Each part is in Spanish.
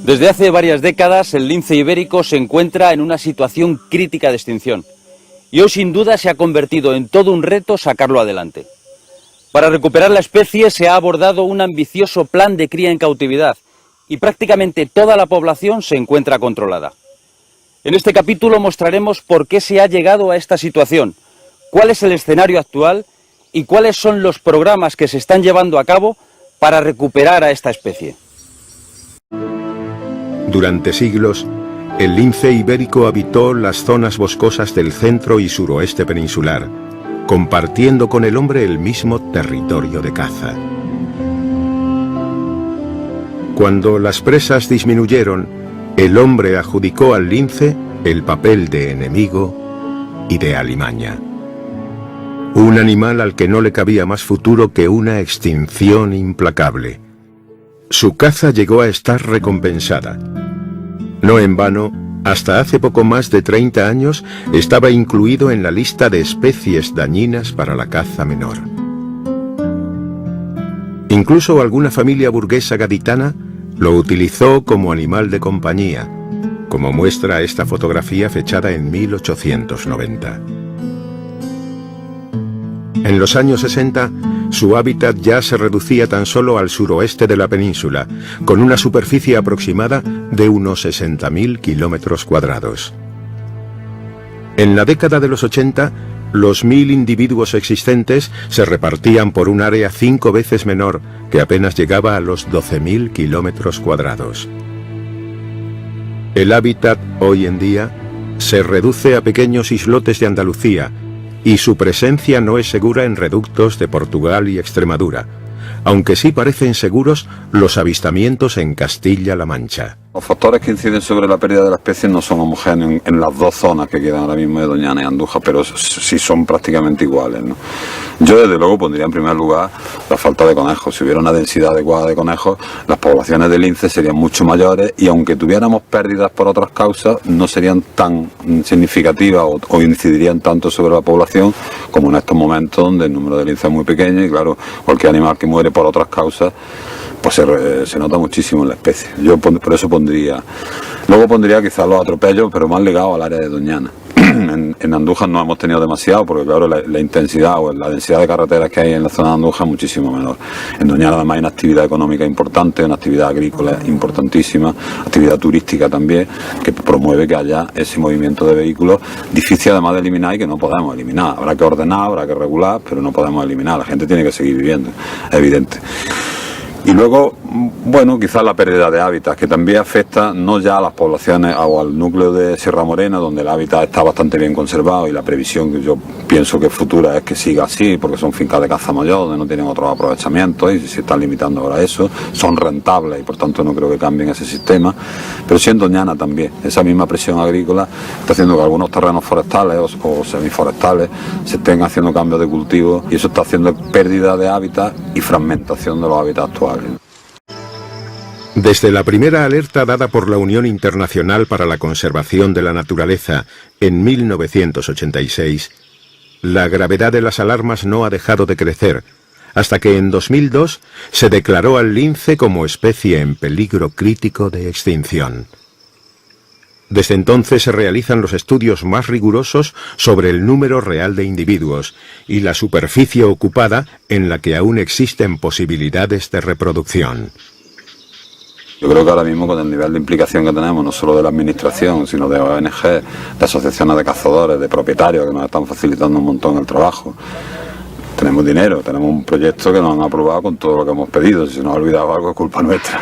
Desde hace varias décadas el lince ibérico se encuentra en una situación crítica de extinción y hoy sin duda se ha convertido en todo un reto sacarlo adelante. Para recuperar la especie se ha abordado un ambicioso plan de cría en cautividad y prácticamente toda la población se encuentra controlada. En este capítulo mostraremos por qué se ha llegado a esta situación, cuál es el escenario actual y cuáles son los programas que se están llevando a cabo para recuperar a esta especie. Durante siglos, el lince ibérico habitó las zonas boscosas del centro y suroeste peninsular, compartiendo con el hombre el mismo territorio de caza. Cuando las presas disminuyeron, el hombre adjudicó al lince el papel de enemigo y de alimaña. Un animal al que no le cabía más futuro que una extinción implacable. Su caza llegó a estar recompensada. No en vano, hasta hace poco más de 30 años estaba incluido en la lista de especies dañinas para la caza menor. Incluso alguna familia burguesa gaditana lo utilizó como animal de compañía, como muestra esta fotografía fechada en 1890. En los años 60, su hábitat ya se reducía tan solo al suroeste de la península, con una superficie aproximada de unos 60.000 kilómetros cuadrados. En la década de los 80, los 1.000 individuos existentes se repartían por un área 5 veces menor, que apenas llegaba a los 12.000 kilómetros cuadrados. El hábitat, hoy en día, se reduce a pequeños islotes de Andalucía, y su presencia no es segura en reductos de Portugal y Extremadura, aunque sí parecen seguros los avistamientos en Castilla-La Mancha. Los factores que inciden sobre la pérdida de la especie no son homogéneos en las dos zonas que quedan ahora mismo de Doñana y Andújar, pero sí son prácticamente iguales, ¿no? Yo desde luego pondría en primer lugar la falta de conejos. Si hubiera una densidad adecuada de conejos, las poblaciones de lince serían mucho mayores y aunque tuviéramos pérdidas por otras causas, no serían tan significativas o incidirían tanto sobre la población como en estos momentos donde el número de lince es muy pequeño y claro, cualquier animal que muere por otras causas pues se nota muchísimo en la especie. Yo por eso pondría. Luego pondría quizás los atropellos, pero más ligados al área de Doñana. En Andújar no hemos tenido demasiado, porque claro, la intensidad o la densidad de carreteras que hay en la zona de Andújar es muchísimo menor. En Doñana además hay una actividad económica importante, una actividad agrícola importantísima, actividad turística también, que promueve que haya ese movimiento de vehículos difícil además de eliminar y que no podemos eliminar. Habrá que ordenar, habrá que regular, pero no podemos eliminar. La gente tiene que seguir viviendo, es evidente. Y luego, bueno, quizás la pérdida de hábitat, que también afecta no ya a las poblaciones o al núcleo de Sierra Morena, donde el hábitat está bastante bien conservado y la previsión que yo pienso que futura es que siga así, porque son fincas de caza mayor, donde no tienen otros aprovechamientos y se están limitando ahora a eso, son rentables y por tanto no creo que cambien ese sistema, pero sí en Doñana también, esa misma presión agrícola está haciendo que algunos terrenos forestales o semiforestales se estén haciendo cambios de cultivo y eso está haciendo pérdida de hábitat y fragmentación de los hábitats actuales. Desde la primera alerta dada por la Unión Internacional para la Conservación de la Naturaleza en 1986, la gravedad de las alarmas no ha dejado de crecer, hasta que en 2002 se declaró al lince como especie en peligro crítico de extinción. Desde entonces se realizan los estudios más rigurosos sobre el número real de individuos y la superficie ocupada en la que aún existen posibilidades de reproducción. Yo creo que ahora mismo con el nivel de implicación que tenemos, no solo de la administración, sino de ONG, de asociaciones de cazadores, de propietarios que nos están facilitando un montón el trabajo. Tenemos dinero, tenemos un proyecto que nos han aprobado con todo lo que hemos pedido. Si se nos ha olvidado algo es culpa nuestra.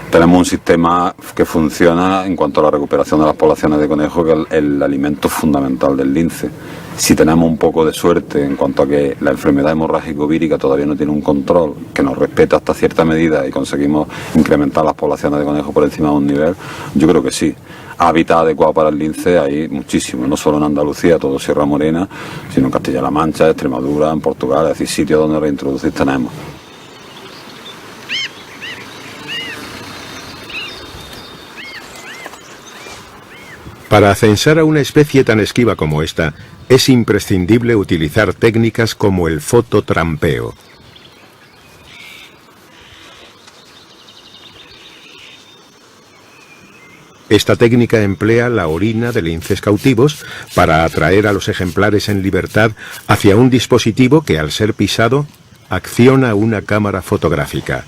Tenemos un sistema que funciona en cuanto a la recuperación de las poblaciones de conejos, que es el alimento fundamental del lince. Si tenemos un poco de suerte en cuanto a que la enfermedad hemorrágica vírica todavía no tiene un control que nos respeta hasta cierta medida y conseguimos incrementar las poblaciones de conejos por encima de un nivel, yo creo que sí. Hábitat adecuado para el lince hay muchísimo, no solo en Andalucía, todo Sierra Morena, sino en Castilla-La Mancha, Extremadura, en Portugal, es decir, sitios donde reintroducir tenemos. Para censar a una especie tan esquiva como esta, es imprescindible utilizar técnicas como el fototrampeo. Esta técnica emplea la orina de linces cautivos para atraer a los ejemplares en libertad hacia un dispositivo que, al ser pisado, acciona una cámara fotográfica.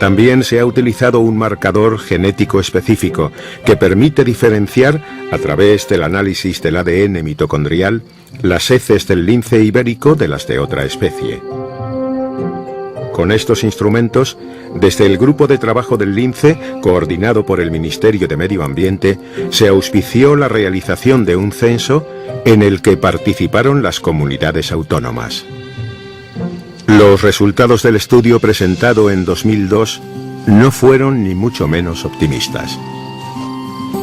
También se ha utilizado un marcador genético específico que permite diferenciar, a través del análisis del ADN mitocondrial, las heces del lince ibérico de las de otra especie. Con estos instrumentos, desde el Grupo de Trabajo del Lince, coordinado por el Ministerio de Medio Ambiente, se auspició la realización de un censo en el que participaron las comunidades autónomas. Los resultados del estudio presentado en 2002 no fueron ni mucho menos optimistas.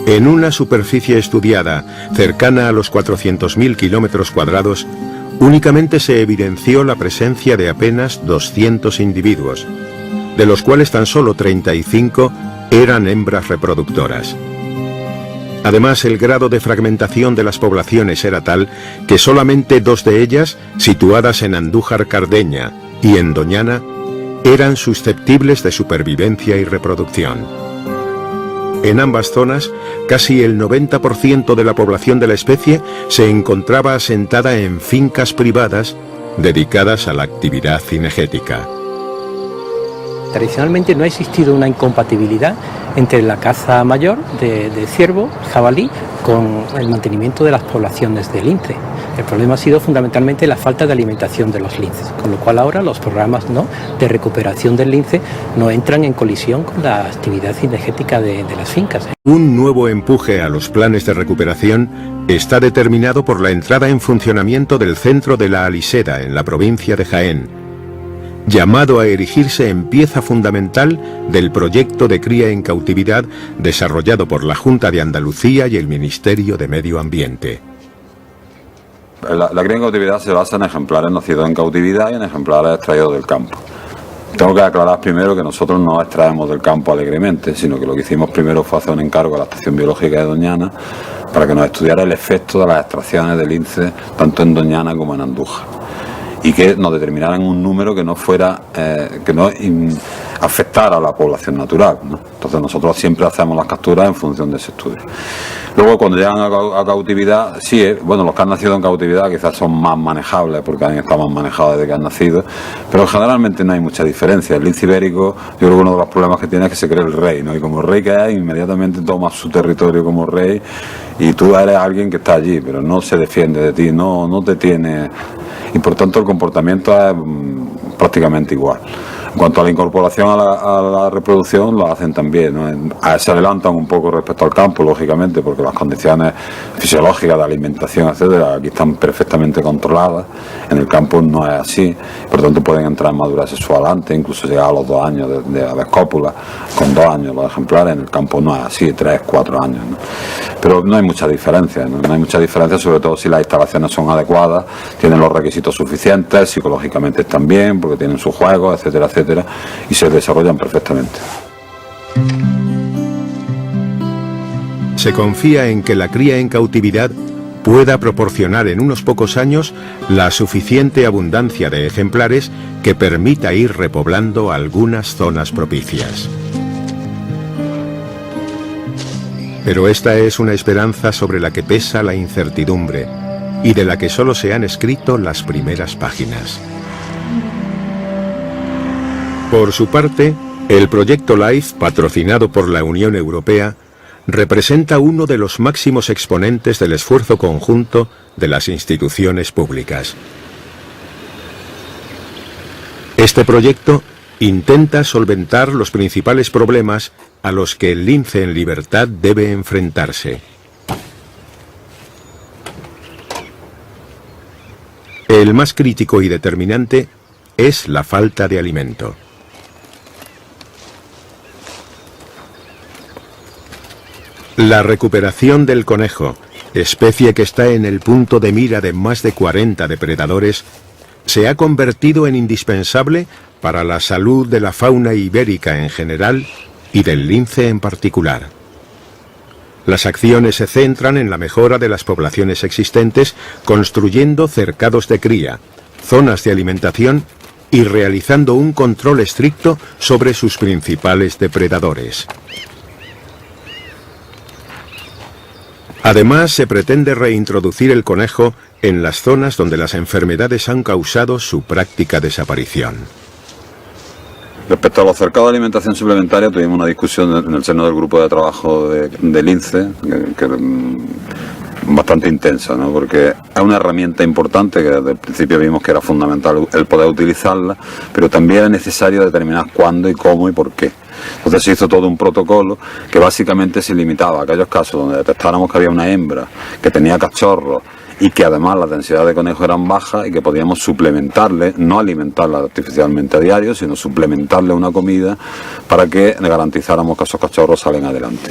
En una superficie estudiada cercana a los 400.000 kilómetros cuadrados, únicamente se evidenció la presencia de apenas 200 individuos, de los cuales tan solo 35 eran hembras reproductoras. Además, el grado de fragmentación de las poblaciones era tal que solamente 2 de ellas, situadas en Andújar Cardeña y en Doñana, eran susceptibles de supervivencia y reproducción. En ambas zonas, casi el 90% de la población de la especie se encontraba asentada en fincas privadas dedicadas a la actividad cinegética. Tradicionalmente no ha existido una incompatibilidad entre la caza mayor de ciervo, jabalí, con el mantenimiento de las poblaciones de lince. El problema ha sido fundamentalmente la falta de alimentación de los linces, con lo cual ahora los programas de recuperación del lince no entran en colisión con la actividad cinegética de las fincas. Un nuevo empuje a los planes de recuperación está determinado por la entrada en funcionamiento del Centro de la Aliseda en la provincia de Jaén, llamado a erigirse en pieza fundamental del proyecto de cría en cautividad desarrollado por la Junta de Andalucía y el Ministerio de Medio Ambiente. La cría en cautividad se basa en ejemplares nacidos en cautividad y en ejemplares extraídos del campo. Tengo que aclarar primero que nosotros no extraemos del campo alegremente, sino que lo que hicimos primero fue hacer un encargo a la Estación Biológica de Doñana para que nos estudiara el efecto de las extracciones de lince tanto en Doñana como en Andújar, y que nos determinaran un número que no fuera afectara a la población natural, ¿no? Entonces nosotros siempre hacemos las capturas en función de ese estudio. Luego cuando llegan a cautividad, sí, los que han nacido en cautividad quizás son más manejables porque han estado más manejados desde que han nacido, pero generalmente no hay mucha diferencia. El lince ibérico, yo creo que uno de los problemas que tiene es que se cree el rey, ¿no? Y como rey que es, inmediatamente toma su territorio como rey y tú eres alguien que está allí, pero no se defiende de ti, no te tiene, y por tanto el comportamiento es prácticamente igual. En cuanto a la incorporación a la reproducción, lo hacen también, ¿no? Se adelantan un poco respecto al campo, lógicamente, porque las condiciones fisiológicas de alimentación, etcétera, aquí están perfectamente controladas. En el campo no es así, por tanto pueden entrar en madurez sexual antes, incluso llegar a los 2 años de haber cópula, con 2 años los ejemplares. En el campo no es así, 3, 4 años, ¿no? Pero no hay mucha diferencia, ¿no? No hay mucha diferencia, sobre todo si las instalaciones son adecuadas, tienen los requisitos suficientes, psicológicamente están bien, porque tienen sus juegos, etcétera, etcétera, y se desarrollan perfectamente. Se confía en que la cría en cautividad pueda proporcionar en unos pocos años la suficiente abundancia de ejemplares que permita ir repoblando algunas zonas propicias. Pero esta es una esperanza sobre la que pesa la incertidumbre y de la que solo se han escrito las primeras páginas. Por su parte, el proyecto LIFE, patrocinado por la Unión Europea, representa uno de los máximos exponentes del esfuerzo conjunto de las instituciones públicas. Este proyecto intenta solventar los principales problemas a los que el lince en libertad debe enfrentarse. El más crítico y determinante es la falta de alimento. La recuperación del conejo, especie que está en el punto de mira de más de 40 depredadores, se ha convertido en indispensable para la salud de la fauna ibérica en general y del lince en particular. Las acciones se centran en la mejora de las poblaciones existentes, construyendo cercados de cría, zonas de alimentación y realizando un control estricto sobre sus principales depredadores. Además, se pretende reintroducir el conejo en las zonas donde las enfermedades han causado su práctica desaparición. Respecto a los cercados de alimentación suplementaria, tuvimos una discusión en el seno del grupo de trabajo del INCE, que bastante intensa, ¿no? Porque es una herramienta importante que desde el principio vimos que era fundamental el poder utilizarla, pero también es necesario determinar cuándo y cómo y por qué. Entonces se hizo todo un protocolo que básicamente se limitaba a aquellos casos donde detectáramos que había una hembra que tenía cachorros y que además las densidades de conejos eran bajas y que podíamos suplementarle, no alimentarla artificialmente a diario, sino suplementarle una comida para que garantizáramos que esos cachorros salen adelante.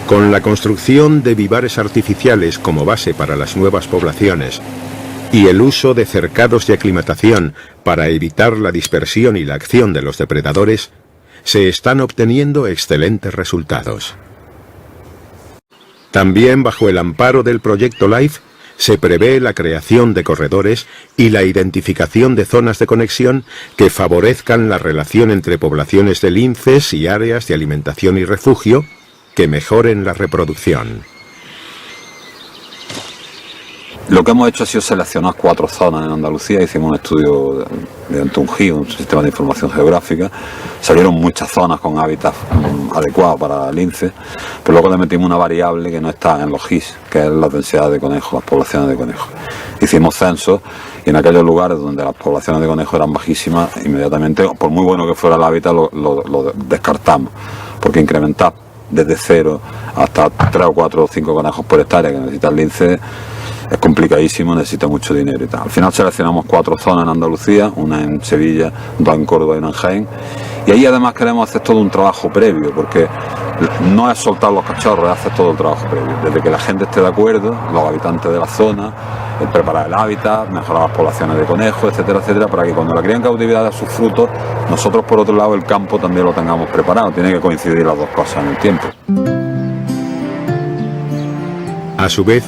Con la construcción de vivares artificiales como base para las nuevas poblaciones y el uso de cercados de aclimatación para evitar la dispersión y la acción de los depredadores, se están obteniendo excelentes resultados. También bajo el amparo del proyecto LIFE se prevé la creación de corredores y la identificación de zonas de conexión que favorezcan la relación entre poblaciones de linces y áreas de alimentación y refugio que mejoren la reproducción. Lo que hemos hecho ha sido seleccionar 4 zonas en Andalucía. Hicimos un estudio mediante un GIS, un sistema de información geográfica. Salieron muchas zonas con hábitats adecuados para lince, pero luego le metimos una variable que no está en los GIS, que es la densidad de conejos, las poblaciones de conejos. Hicimos censos y en aquellos lugares donde las poblaciones de conejos eran bajísimas, inmediatamente, por muy bueno que fuera el hábitat, lo descartamos, porque incrementar desde 0 hasta 3 o 4 o 5 conejos por hectárea que necesita el lince es complicadísimo, necesita mucho dinero y tal. Al final seleccionamos 4 zonas en Andalucía, una en Sevilla, 2 en Córdoba y una en Jaén, y ahí además queremos hacer todo un trabajo previo, porque no es soltar los cachorros, es hacer todo el trabajo previo, desde que la gente esté de acuerdo, los habitantes de la zona, el preparar el hábitat, mejorar las poblaciones de conejos, etcétera, etcétera, para que cuando la cría en cautividad dé sus frutos, nosotros por otro lado el campo también lo tengamos preparado. Tiene que coincidir las dos cosas en el tiempo. A su vez,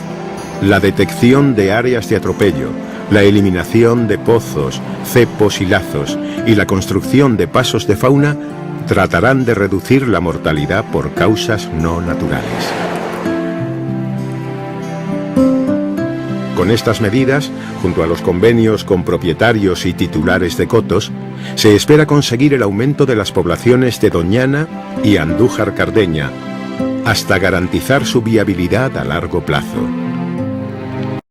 la detección de áreas de atropello, la eliminación de pozos, cepos y lazos y la construcción de pasos de fauna tratarán de reducir la mortalidad por causas no naturales. Con estas medidas, junto a los convenios con propietarios y titulares de cotos, se espera conseguir el aumento de las poblaciones de doñana y andújar cardeña, hasta garantizar su viabilidad a largo plazo.